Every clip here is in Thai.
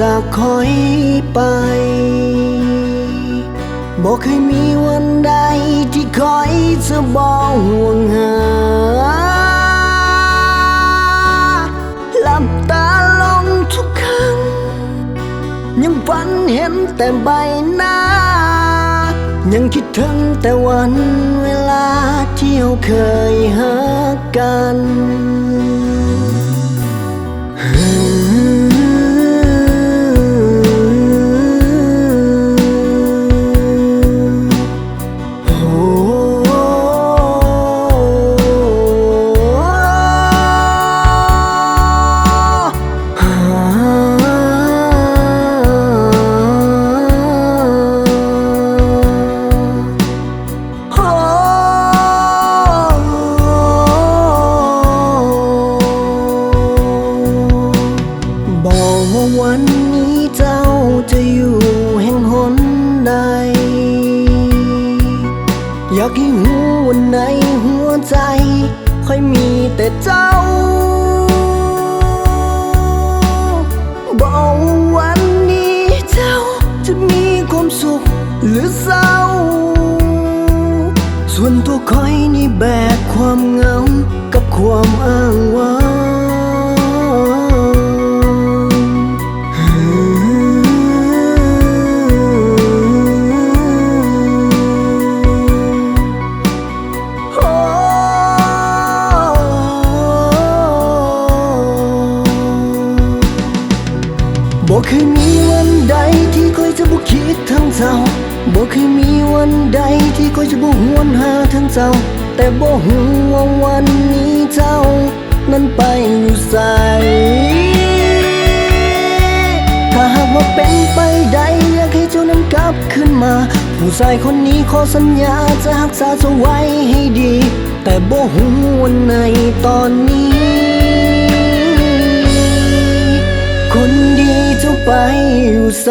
จากคอยไปบ่เคยมีวันใดที่คอยจะบ่ห่วงหาหลับตาลงทุกครั้งยังฝันเห็นแต่ใบหน้ายังคิดถึงแต่วันเวลาที่เราเคยหักกันวันนี้เจ้าจะอยู่แห่งหนใดอยากให้หูวันในหัวใจค่อยมีแต่เจ้าบอกวันนี้เจ้าจะมีความสุขหรือเศร้าส่วนตัวคอยนี่แบกความเหงากับความอ้างว้างบ่เคยมีวันใดที่คอยจะบ่คิดทั้งเจ้าบ่เคยมีวันใดที่คอยจะบ่หวนหาทั้งเจ้าแต่บ่ฮู้ว่าวันนี้เจ้านั้นไปอยู่ไสถ้าหากว่าเป็นไปได้อยากให้เจ้านั้นกลับขึ้นมาผู้ชายคนนี้ขอสัญญาจะรักษาเจ้าไว้ให้ดีแต่บ่ฮู้วันไหนตอนนี้คนดีเจ้าไปอยู่ไส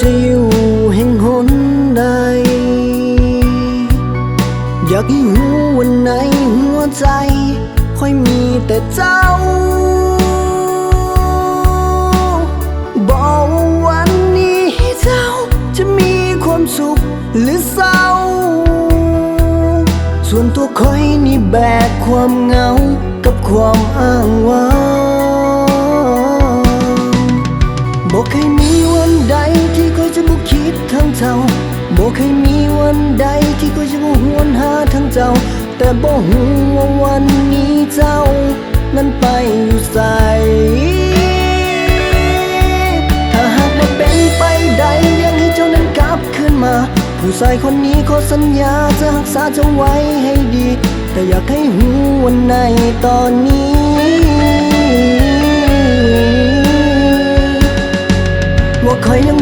จะอยู่แห่งหนใดอยากให้หูวันในหัวใจค่อยมีแต่เจ้าบอกว่าวันนี้เจ้าจะมีความสุขหรือเศร้าส่วนตัวคอยนี่แบกความเหงากับความอ้างว้างบ่เคยมีวันใดที่คอยจะบ่คิดทั้งเจ้าบ่เคยมีวันใดที่คอยจะบ่หวนหาทั้งเจ้าแต่บ่ฮู้ว่าวันนี้เจ้านั้นไปอยู่ไสถ้าหากว่าเป็นไปได้อยากให้เจ้านั้นกลับคืนมาผู้ชายคนนี้ขอสัญญาจะรักษาเจ้าไว้ให้ดีแต่อยากให้หูวันในตอนนี้ว่าคอยยัง